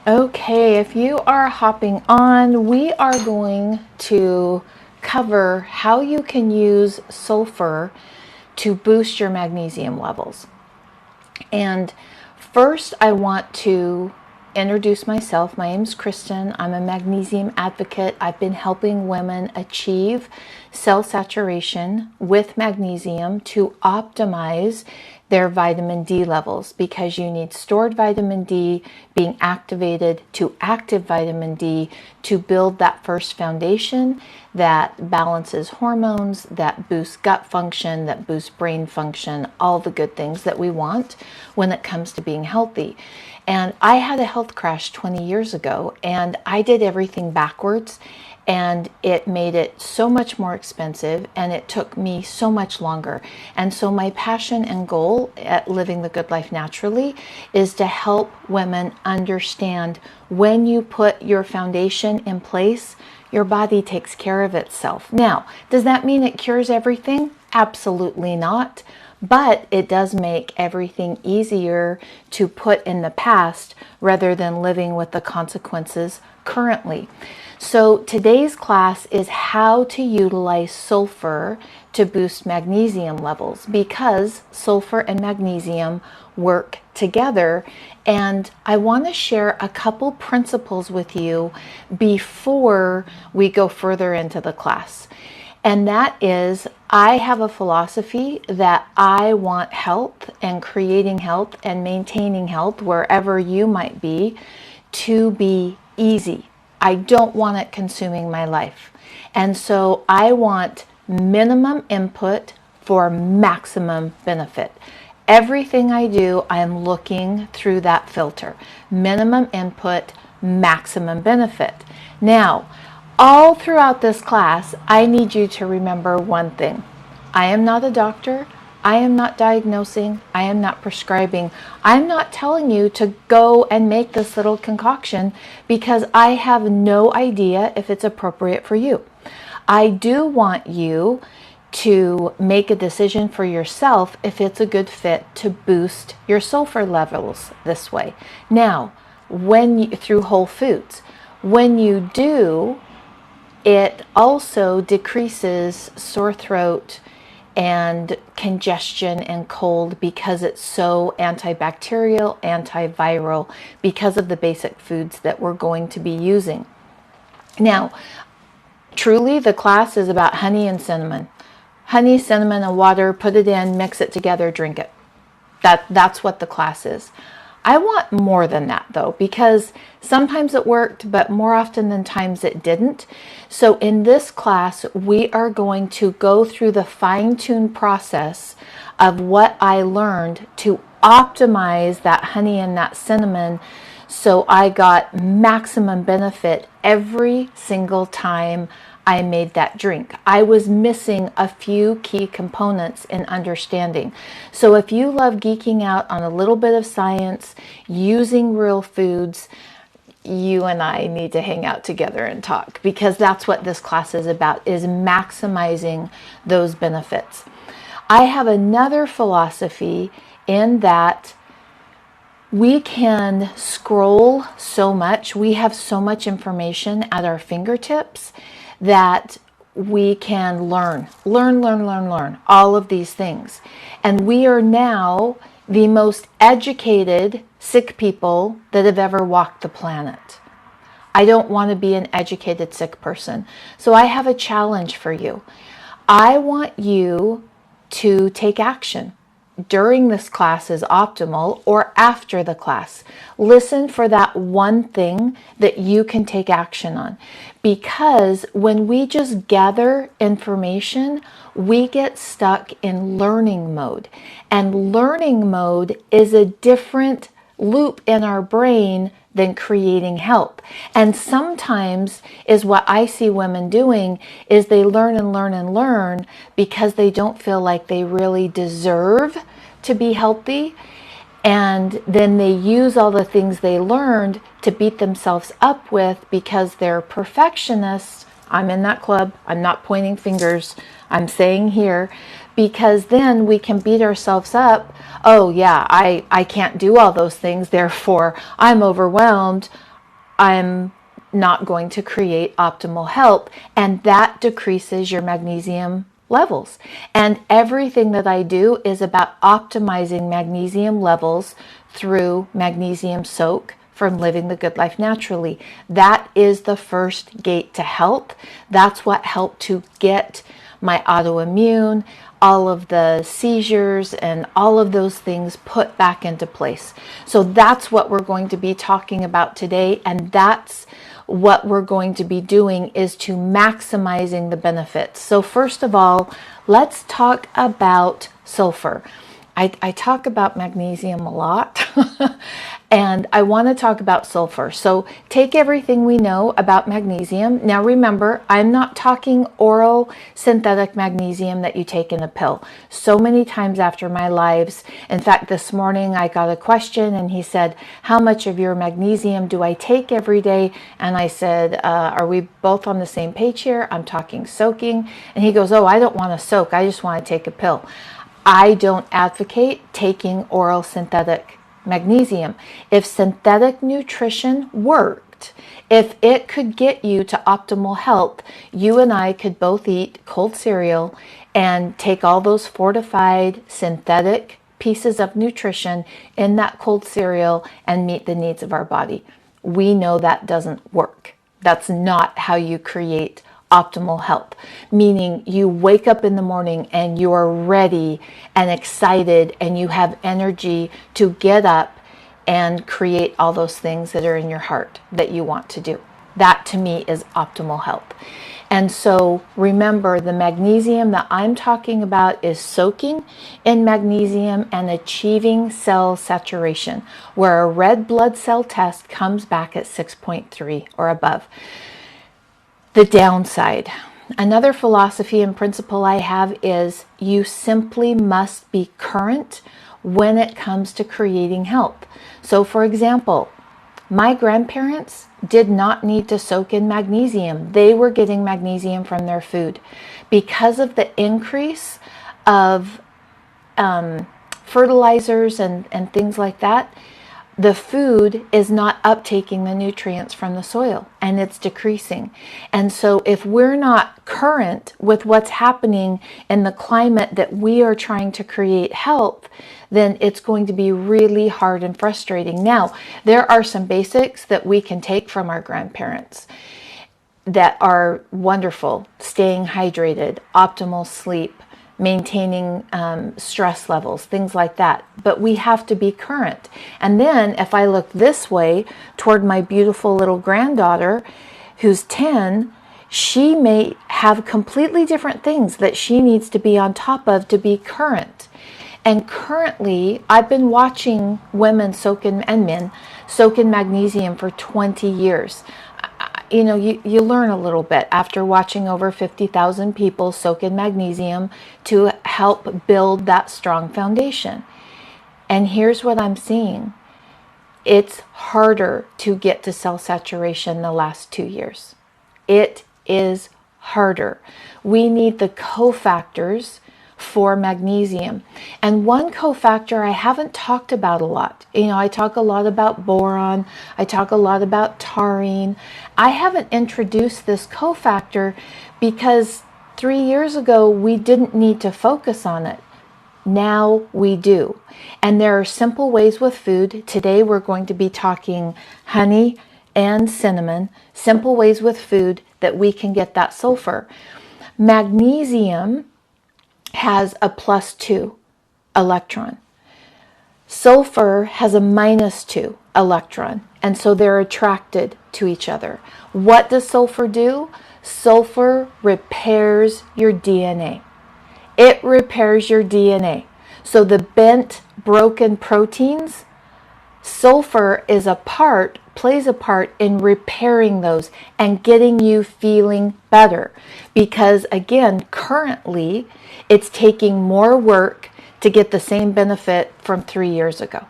Okay, if you are hopping on, we are going to cover how you can use sulfur to boost your magnesium levels. And first, I want to introduce myself. My name is Kristen. I'm a magnesium advocate. I've been helping women achieve cell saturation with magnesium to optimize their vitamin D levels, because you need stored vitamin D being activated to active vitamin D to build that first foundation that balances hormones, that boosts gut function, that boosts brain function, all the good things that we want when it comes to being healthy. And I had a health crash 20 years ago, and I did everything backwards, and it made it so much more expensive, and it took me so much longer. And so my passion and goal at Living the Good Life Naturally is to help women understand when you put your foundation in place, your body takes care of itself. Now, does that mean it cures everything? Absolutely not. But it does make everything easier to put in the past rather than living with the consequences currently. So today's class is how to utilize sulfur to boost magnesium levels, because sulfur and magnesium work together. And I want to share a couple principles with you before we go further into the class. And that is, I have a philosophy that I want health and creating health and maintaining health wherever you might be to be easy. I don't want it consuming my life. And so I want minimum input for maximum benefit. Everything I do, I'm looking through that filter. Minimum input, maximum benefit. Now, all throughout this class, I need you to remember one thing. I am not a doctor. I am not diagnosing. I am not prescribing. I'm not telling you to go and make this little concoction, because I have no idea if it's appropriate for you. I do want you to make a decision for yourself if it's a good fit to boost your sulfur levels this way. Now, through whole foods, when you do, it also decreases sore throat and congestion and cold, because it's so antibacterial, antiviral, because of the basic foods that we're going to be using. Now, truly, the class is about honey and cinnamon. Honey, cinnamon, and water, put it in, mix it together, drink it. That's what the class is. I want more than that, though, because sometimes it worked, but more often than times it didn't. So in this class, we are going to go through the fine-tuned process of what I learned to optimize that honey and that cinnamon, so I got maximum benefit every single time I made that drink. I was missing a few key components in understanding. So if you love geeking out on a little bit of science, using real foods, you and I need to hang out together and talk, because that's what this class is about, is maximizing those benefits. I have another philosophy in that we can scroll so much. We have so much information at our fingertips that we can learn all of these things. And we are now the most educated sick people that have ever walked the planet. I don't want to be an educated sick person. So I have a challenge for you. I want you to take action. During this class is optimal, or after the class. Listen for that one thing that you can take action on. Because when we just gather information, we get stuck in learning mode. And learning mode is a different loop in our brain than creating health. And sometimes is what I see women doing is they learn and learn and learn because they don't feel like they really deserve to be healthy. And then they use all the things they learned to beat themselves up with because they're perfectionists. I'm in that club. I'm not pointing fingers. I'm saying here, because then we can beat ourselves up. Oh yeah, I can't do all those things, therefore I'm overwhelmed. I'm not going to create optimal health, and that decreases your magnesium levels. And everything that I do is about optimizing magnesium levels through magnesium soak from Living the Good Life Naturally. That is the first gate to health. That's what helped to get my autoimmune, all of the seizures, and all of those things put back into place. So that's what we're going to be talking about today, and that's what we're going to be doing, is to maximizing the benefits. So first of all, let's talk about sulfur. I talk about magnesium a lot and I want to talk about sulfur. So take everything we know about magnesium. Now remember, I'm not talking oral synthetic magnesium that you take in a pill. So many times after my lives, in fact, this morning I got a question and he said, how much of your magnesium do I take every day? And I said, are we both on the same page here? I'm talking soaking. And he goes, oh, I don't want to soak. I just want to take a pill. I don't advocate taking oral synthetic magnesium. If synthetic nutrition worked, if it could get you to optimal health, you and I could both eat cold cereal and take all those fortified synthetic pieces of nutrition in that cold cereal and meet the needs of our body. We know that doesn't work. That's not how you create optimal health, meaning you wake up in the morning and you are ready and excited and you have energy to get up and create all those things that are in your heart that you want to do. That to me is optimal health. And so remember, the magnesium that I'm talking about is soaking in magnesium and achieving cell saturation, where a red blood cell test comes back at 6.3 or above. The downside. Another philosophy and principle I have is you simply must be current when it comes to creating health. So for example, my grandparents did not need to soak in magnesium. They were getting magnesium from their food. Because of the increase of fertilizers and things like that, the food is not uptaking the nutrients from the soil and it's decreasing. And so if we're not current with what's happening in the climate that we are trying to create health, then it's going to be really hard and frustrating. Now, there are some basics that we can take from our grandparents that are wonderful. Staying hydrated, optimal sleep, maintaining stress levels, things like that. But we have to be current. And then if I look this way toward my beautiful little granddaughter who's 10, she may have completely different things that she needs to be on top of to be current. And currently, I've been watching women soak in, and men soak in magnesium for 20 years. You know, you learn a little bit after watching over 50,000 people soak in magnesium to help build that strong foundation. And here's what I'm seeing. It's harder to get to cell saturation the last 2 years. It is harder. We need the cofactors for magnesium. And one cofactor I haven't talked about a lot. You know, I talk a lot about boron. I talk a lot about taurine. I haven't introduced this cofactor because 3 years ago we didn't need to focus on it. Now we do. And there are simple ways with food. Today we're going to be talking honey and cinnamon, simple ways with food that we can get that sulfur. Magnesium has a +2 electron. Sulfur has a -2 electron, and so they're attracted to each other. What does sulfur do? Sulfur repairs your DNA. It repairs your DNA. So the bent, broken proteins, sulfur plays a part in repairing those and getting you feeling better. Because again, currently, it's taking more work to get the same benefit from 3 years ago.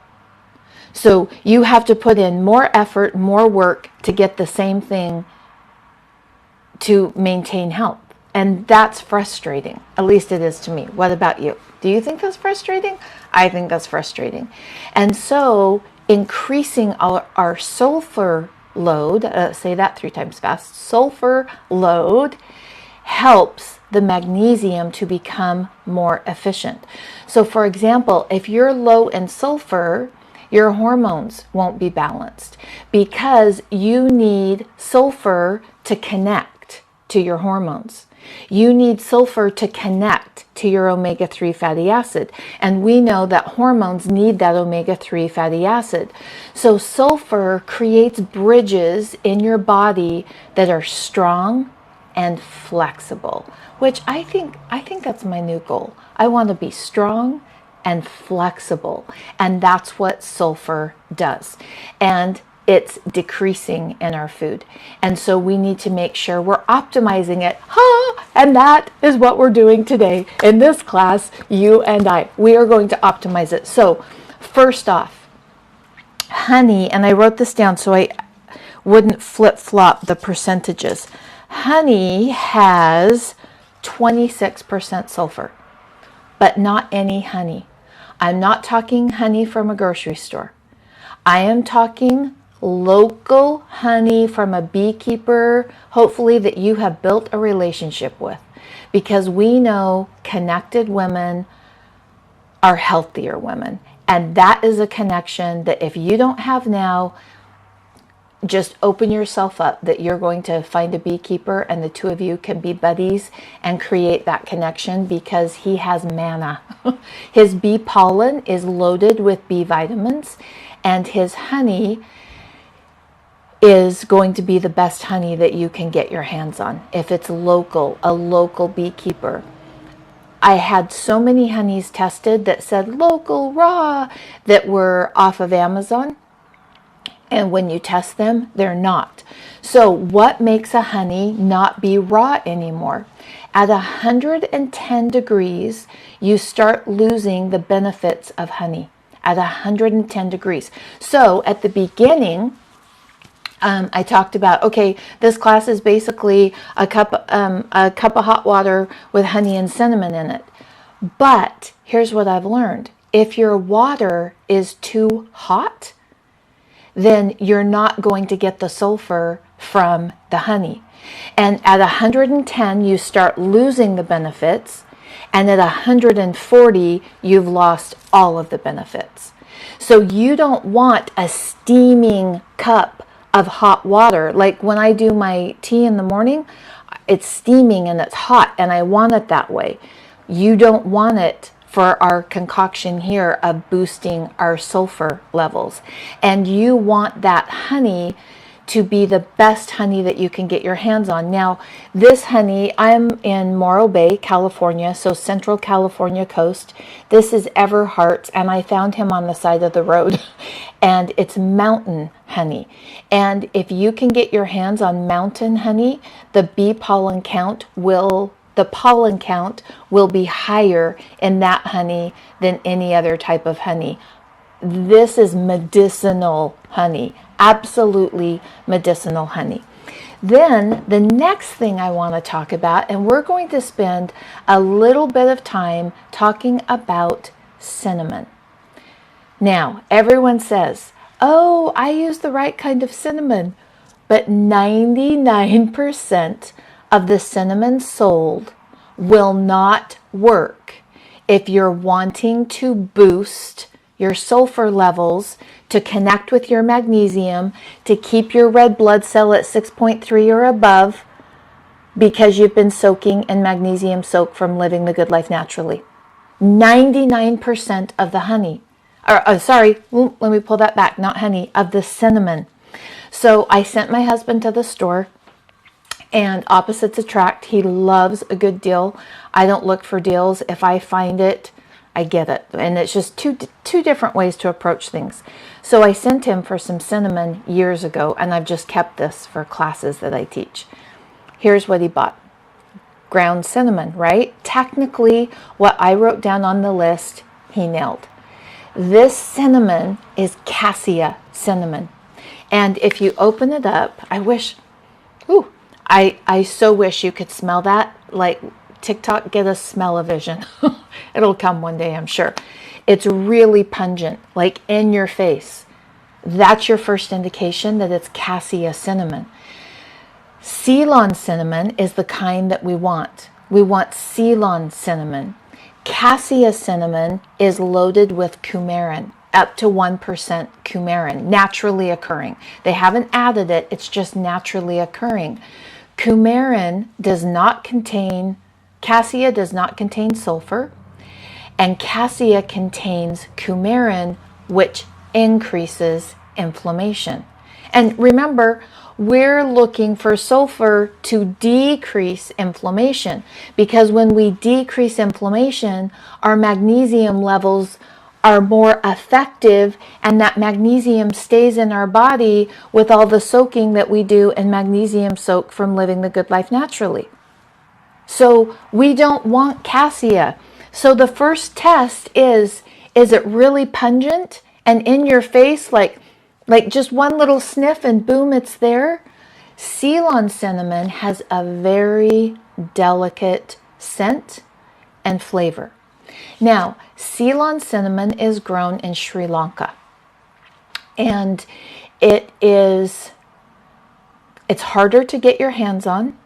So you have to put in more effort, more work to get the same thing to maintain health. And that's frustrating. At least it is to me. What about you? Do you think that's frustrating? I think that's frustrating. And so increasing our sulfur load, say that 3 times fast, sulfur load helps the magnesium to become more efficient. So for example, if you're low in sulfur, your hormones won't be balanced because you need sulfur to connect to your hormones. You need sulfur to connect to your omega-3 fatty acid. And we know that hormones need that omega-3 fatty acid. So sulfur creates bridges in your body that are strong and flexible, which I think that's my new goal. I want to be strong and flexible, and that's what sulfur does. And it's decreasing in our food. And so we need to make sure we're optimizing it. And that is what we're doing today in this class, you and I. We are going to optimize it. So first off, honey, and I wrote this down so I wouldn't flip-flop the percentages. Honey has 26% sulfur, but not any honey. I'm not talking honey from a grocery store. I am talking local honey from a beekeeper, hopefully that you have built a relationship with, because we know connected women are healthier women. And that is a connection that if you don't have now, just open yourself up that you're going to find a beekeeper and the two of you can be buddies and create that connection, because he has manna. His bee pollen is loaded with B vitamins, and his honey is going to be the best honey that you can get your hands on if it's local, a local beekeeper. I had so many honeys tested that said local raw that were off of Amazon. And when you test them, they're not. So what makes a honey not be raw anymore? At 110 degrees, you start losing the benefits of honey at 110 degrees. So at the beginning, I talked about, okay, this class is basically a cup of hot water with honey and cinnamon in it. But here's what I've learned. If your water is too hot, then you're not going to get the sulfur from the honey. And at 110, you start losing the benefits. And at 140, you've lost all of the benefits. So you don't want a steaming cup of hot water. Like when I do my tea in the morning, it's steaming and it's hot, and I want it that way. You don't want it for our concoction here of boosting our sulfur levels. And you want that honey to be the best honey that you can get your hands on. Now, this honey, I'm in Morro Bay, California, so Central California coast. This is Everhart's, and I found him on the side of the road. And it's mountain honey. And if you can get your hands on mountain honey, the bee pollen count will be higher in that honey than any other type of honey. This is medicinal honey, absolutely medicinal honey. Then the next thing I want to talk about, and we're going to spend a little bit of time talking about cinnamon. Now, everyone says, oh, I use the right kind of cinnamon, but 99% of the cinnamon sold will not work if you're wanting to boost your sulfur levels, to connect with your magnesium, to keep your red blood cell at 6.3 or above, because you've been soaking in magnesium soak from living the good life naturally. 99% of the honey, let me pull that back, not honey, of the cinnamon. So I sent my husband to the store, and opposites attract. He loves a good deal. I don't look for deals. If I find it, I get it. And it's just two different ways to approach things. So I sent him for some cinnamon years ago, and I've just kept this for classes that I teach. Here's what he bought. Ground cinnamon, right? Technically, what I wrote down on the list, he nailed. This cinnamon is cassia cinnamon. And if you open it up, I so wish you could smell that. Like TikTok, get a smell-o-vision. It'll come one day, I'm sure. It's really pungent, like in your face. That's your first indication that it's cassia cinnamon. Ceylon cinnamon is the kind that we want. We want Ceylon cinnamon. Cassia cinnamon is loaded with coumarin, up to 1% coumarin, naturally occurring. They haven't added it, it's just naturally occurring. Coumarin does not contain, cassia does not contain sulfur, and cassia contains coumarin, which increases inflammation. And remember, we're looking for sulfur to decrease inflammation, because when we decrease inflammation, our magnesium levels are more effective, and that magnesium stays in our body with all the soaking that we do in magnesium soak from Living the Good Life Naturally. So we don't want cassia. So the first test is it really pungent and in your face, like just one little sniff and boom, it's there? Ceylon cinnamon has a very delicate scent and flavor. Now, Ceylon cinnamon is grown in Sri Lanka, and it's harder to get your hands on,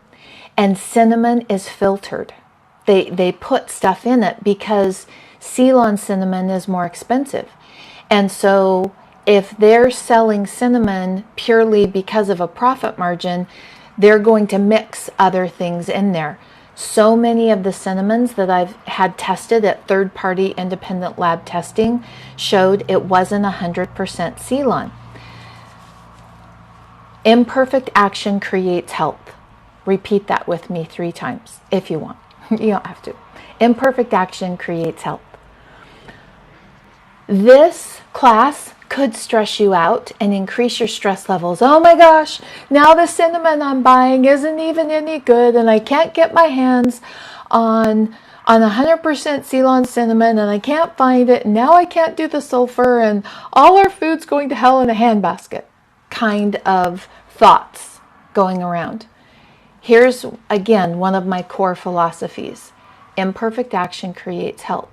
and cinnamon is filtered. They put stuff in it because Ceylon cinnamon is more expensive. And so if they're selling cinnamon purely because of a profit margin, they're going to mix other things in there. So many of the cinnamons that I've had tested at third-party independent lab testing showed it wasn't 100% Ceylon. Imperfect action creates health. Repeat that with me 3 times if you want. You don't have to. Imperfect action creates health. This class could stress you out and increase your stress levels. Oh my gosh, now the cinnamon I'm buying isn't even any good, and I can't get my hands on 100% Ceylon cinnamon, and I can't find it, and now I can't do the sulfur, and all our food's going to hell in a handbasket kind of thoughts going around. Here's, again, one of my core philosophies. Imperfect action creates health.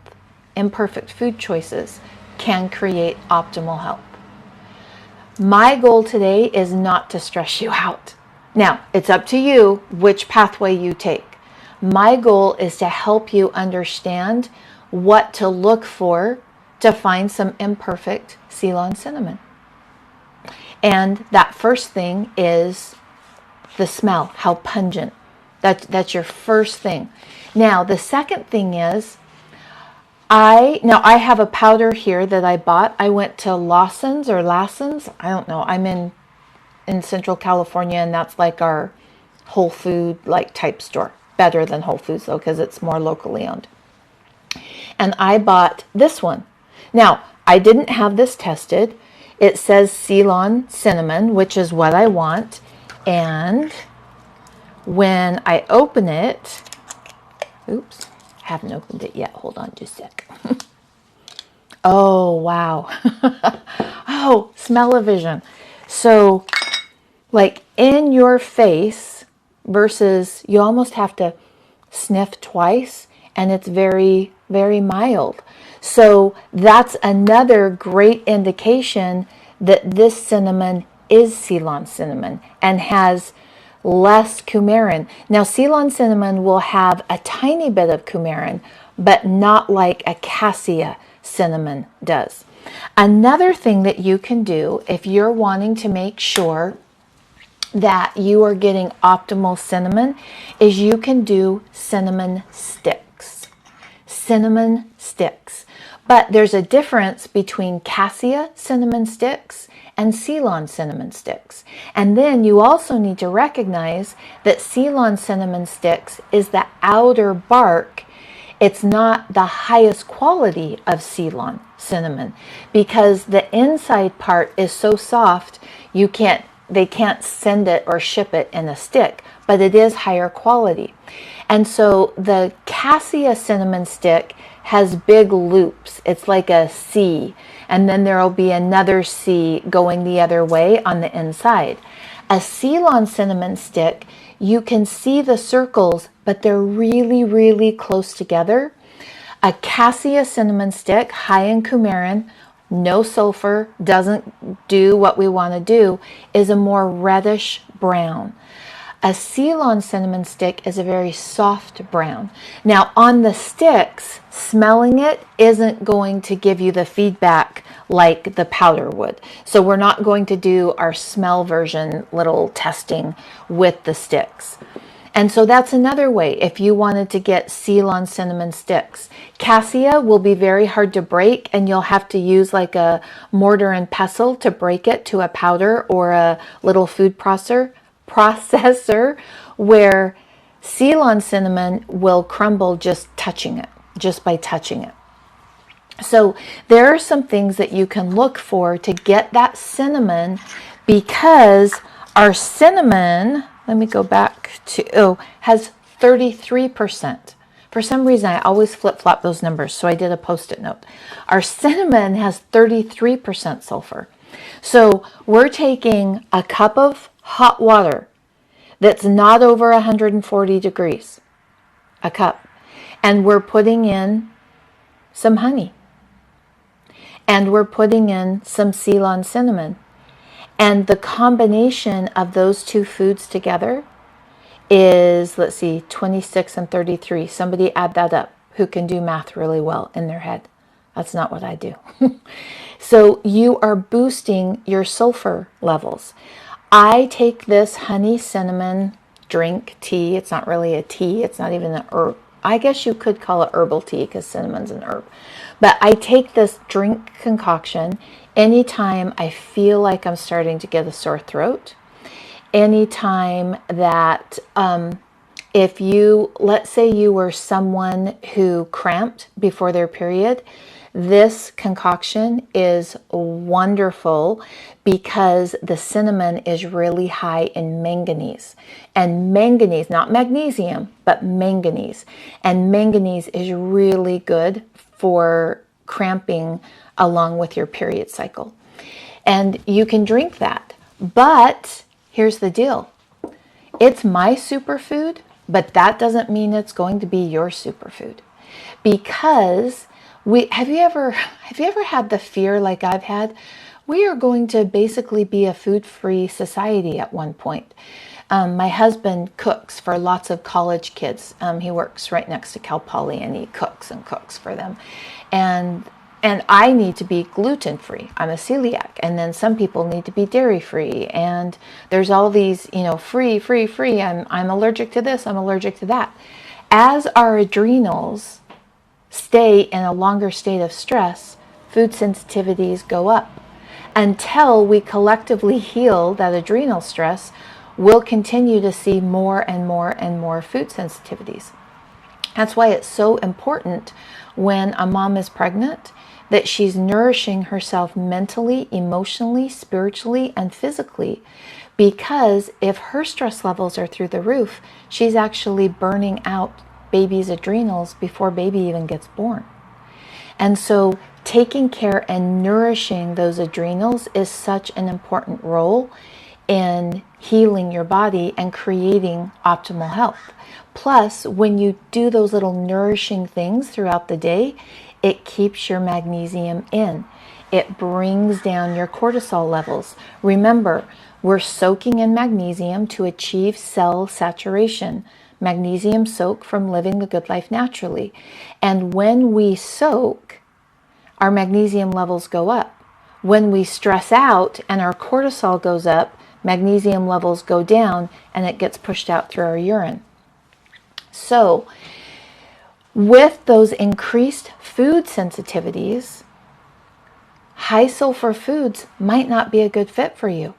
Imperfect food choices can create optimal health. My goal today is not to stress you out. Now, it's up to you which pathway you take. My goal is to help you understand what to look for to find some imperfect Ceylon cinnamon. And that first thing is the smell, how pungent. That's your first thing. Now, the second thing is, I have a powder here that I bought. I went to Lawson's or Lassen's. I don't know. I'm in Central California, and that's like our Whole Food like type store. Better than Whole Foods though, because it's more locally owned. And I bought this one. Now, I didn't have this tested. It says Ceylon cinnamon, which is what I want. And when I open it, oops, haven't opened it yet. Hold on just a sec. Oh, wow. Oh, smell-o-vision. So, like in your face versus you almost have to sniff twice, and it's very, very mild. So that's another great indication that this cinnamon is Ceylon cinnamon and has less coumarin. Now, Ceylon cinnamon will have a tiny bit of coumarin, but not like a cassia cinnamon does. Another thing that you can do if you're wanting to make sure that you are getting optimal cinnamon is you can do cinnamon sticks. Cinnamon sticks. But there's a difference between cassia cinnamon sticks and Ceylon cinnamon sticks. And then you also need to recognize that Ceylon cinnamon sticks is the outer bark. It's not the highest quality of Ceylon cinnamon because the inside part is so soft they can't send it or ship it in a stick, but it is higher quality. And so the cassia cinnamon stick has big loops. It's like a C, and then there will be another C going the other way on the inside. A Ceylon cinnamon stick, you can see the circles, but they're really, really close together. A cassia cinnamon stick, high in coumarin, no sulfur, doesn't do what we want to do, is a more reddish brown. A Ceylon cinnamon stick is a very soft brown. Now on the sticks, smelling it isn't going to give you the feedback like the powder would. So we're not going to do our smell version little testing with the sticks. And so that's another way if you wanted to get Ceylon cinnamon sticks. Cassia will be very hard to break, and you'll have to use like a mortar and pestle to break it to a powder or a little food processor, where Ceylon cinnamon will crumble just by touching it. So there are some things that you can look for to get that cinnamon, because our cinnamon, let me go back to, has 33%. For some reason, I always flip-flop those numbers, so I did a post-it note. Our cinnamon has 33% sulfur. So we're taking a cup of hot water that's not over 140 degrees, a cup, and we're putting in some honey, and we're putting in some Ceylon cinnamon. And the combination of those two foods together is, let's see, 26 and 33. Somebody add that up who can do math really well in their head. That's not what I do. So you are boosting your sulfur levels. I take this honey cinnamon drink tea. It's not really a tea. It's not even an herb. I guess you could call it herbal tea because cinnamon's an herb. But I take this drink concoction anytime I feel like I'm starting to get a sore throat. Anytime that, if you, let's say you were someone who cramped before their period, this concoction is wonderful because the cinnamon is really high in manganese. And manganese, not magnesium, but manganese. And manganese is really good for cramping along with your period cycle. And you can drink that. But here's the deal. It's my superfood, but that doesn't mean it's going to be your superfood. Because have you ever had the fear like I've had? We are going to basically be a food-free society at one point. My husband cooks for lots of college kids. He works right next to Cal Poly, and he cooks for them. And I need to be gluten-free. I'm a celiac. And then some people need to be dairy-free. And there's all these, free. I'm allergic to this. I'm allergic to that. As our adrenals stay in a longer state of stress, food sensitivities go up. Until we collectively heal that adrenal stress, we'll continue to see more and more and more food sensitivities. That's why it's so important when a mom is pregnant that she's nourishing herself mentally, emotionally, spiritually, and physically. Because if her stress levels are through the roof, she's actually burning out baby's adrenals before baby even gets born. And so taking care and nourishing those adrenals is such an important role in healing your body and creating optimal health. Plus, when you do those little nourishing things throughout the day, it keeps your magnesium in. It brings down your cortisol levels. Remember, we're soaking in magnesium to achieve cell saturation. Magnesium soak from living the good life naturally. And when we soak, our magnesium levels go up. When we stress out and our cortisol goes up, magnesium levels go down and it gets pushed out through our urine. So, with those increased food sensitivities, high sulfur foods might not be a good fit for you.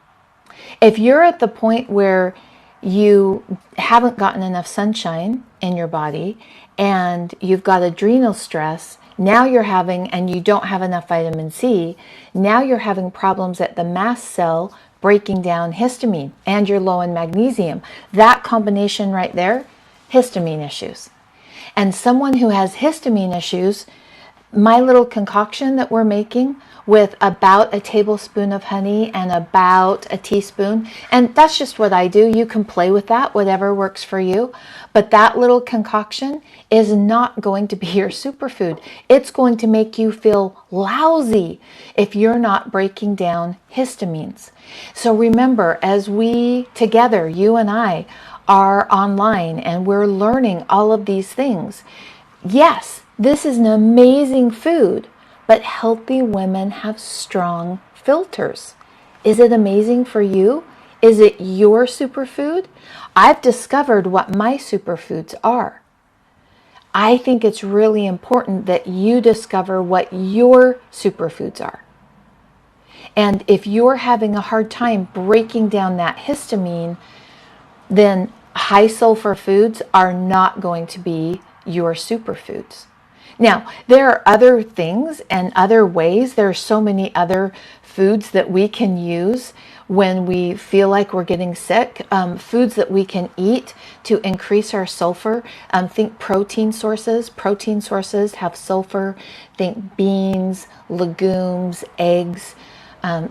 If you're at the point where you haven't gotten enough sunshine in your body and you've got adrenal stress, now you're having, and you don't have enough vitamin C, now you're having problems at the mast cell breaking down histamine, and you're low in magnesium. That combination right there, histamine issues. And someone who has histamine issues, my little concoction that we're making with about a tablespoon of honey and about a teaspoon, and that's just what I do. You can play with that, whatever works for you. But that little concoction is not going to be your superfood. It's going to make you feel lousy if you're not breaking down histamines. So remember, as we together, you and I, are online and we're learning all of these things, yes, this is an amazing food, but healthy women have strong filters. Is it amazing for you? Is it your superfood? I've discovered what my superfoods are. I think it's really important that you discover what your superfoods are. And if you're having a hard time breaking down that histamine, then high sulfur foods are not going to be your superfoods. Now, there are other things and other ways. There are so many other foods that we can use when we feel like we're getting sick, foods that we can eat to increase our sulfur. Think protein sources. Protein sources have sulfur. Think beans, legumes, eggs.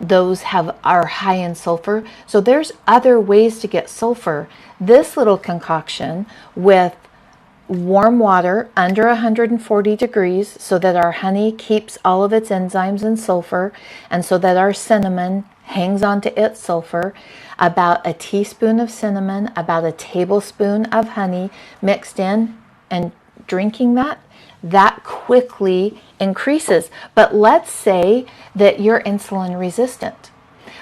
Those are high in sulfur. So there's other ways to get sulfur. This little concoction with warm water under 140 degrees so that our honey keeps all of its enzymes and sulfur, and so that our cinnamon hangs onto its sulfur, about a teaspoon of cinnamon, about a tablespoon of honey mixed in, and drinking that quickly increases. But let's say that you're insulin resistant.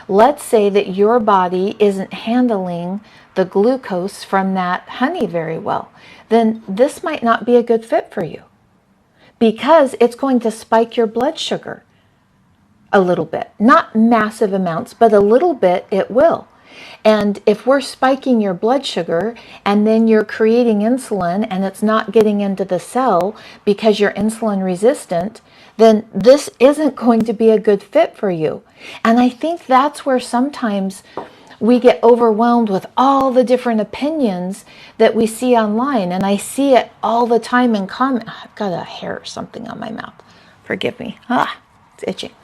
Let's say that your body isn't handling the glucose from that honey very well. Then this might not be a good fit for you, because it's going to spike your blood sugar a little bit. Not massive amounts, but a little bit it will. And if we're spiking your blood sugar and then you're creating insulin and it's not getting into the cell because you're insulin resistant, then this isn't going to be a good fit for you. And I think that's where sometimes we get overwhelmed with all the different opinions that we see online. And I see it all the time in comment. I've got a hair or something on my mouth. Forgive me. It's itchy.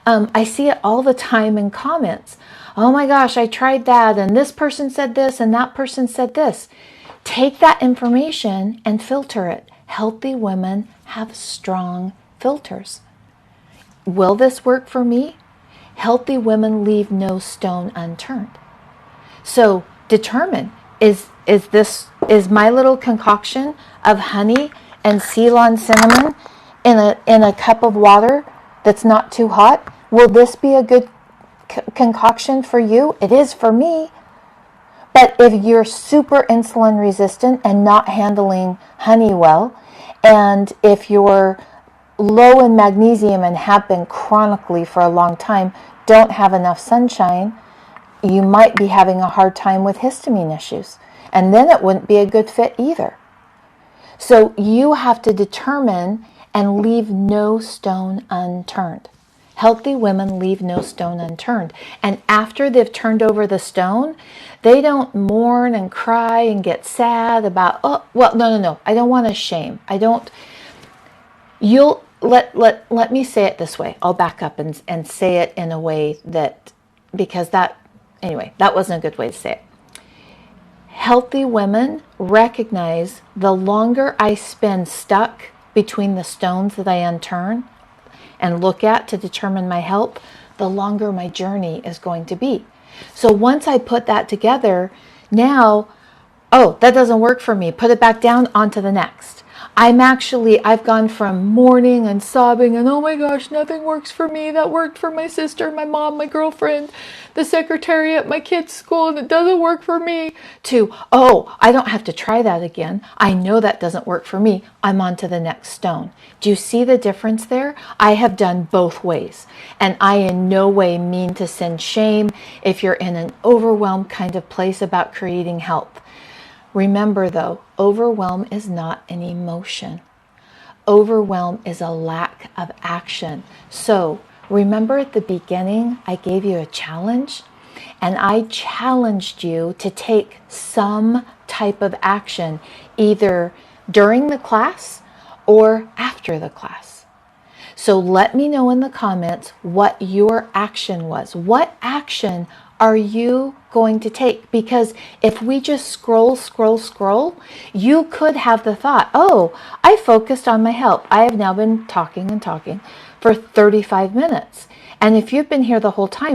I see it all the time in comments. Oh my gosh, I tried that, and this person said this, and that person said this. Take that information and filter it. Healthy women have strong filters. Will this work for me? Healthy women leave no stone unturned. So determine, is my little concoction of honey and Ceylon cinnamon in a cup of water that's not too hot? Will this be a good concoction for you? It is for me. But if you're super insulin resistant and not handling honey well, and if you're low in magnesium and have been chronically for a long time, don't have enough sunshine, you might be having a hard time with histamine issues. And then it wouldn't be a good fit either. So you have to determine and leave no stone unturned. Healthy women leave no stone unturned. And after they've turned over the stone, they don't mourn and cry and get sad about, oh, well, no. I don't want to shame. Let me say it this way. I'll back up and say it in a way that, because that wasn't a good way to say it. Healthy women recognize the longer I spend stuck between the stones that I unturn and look at to determine my health, the longer my journey is going to be. So once I put that together, now, oh, that doesn't work for me. Put it back down, onto the next. I've gone from mourning and sobbing and, oh my gosh, nothing works for me. That worked for my sister, my mom, my girlfriend, the secretary at my kid's school, and it doesn't work for me, to, oh, I don't have to try that again. I know that doesn't work for me. I'm on to the next stone. Do you see the difference there? I have done both ways, and I in no way mean to send shame if you're in an overwhelmed kind of place about creating health. Remember though, overwhelm is not an emotion. Overwhelm is a lack of action. So remember at the beginning, I gave you a challenge, and I challenged you to take some type of action, either during the class or after the class. So let me know in the comments what your action was. What action are you going to take? Because if we just scroll, you could have the thought, oh, I focused on my health. I have now been talking and talking for 35 minutes. And if you've been here the whole time,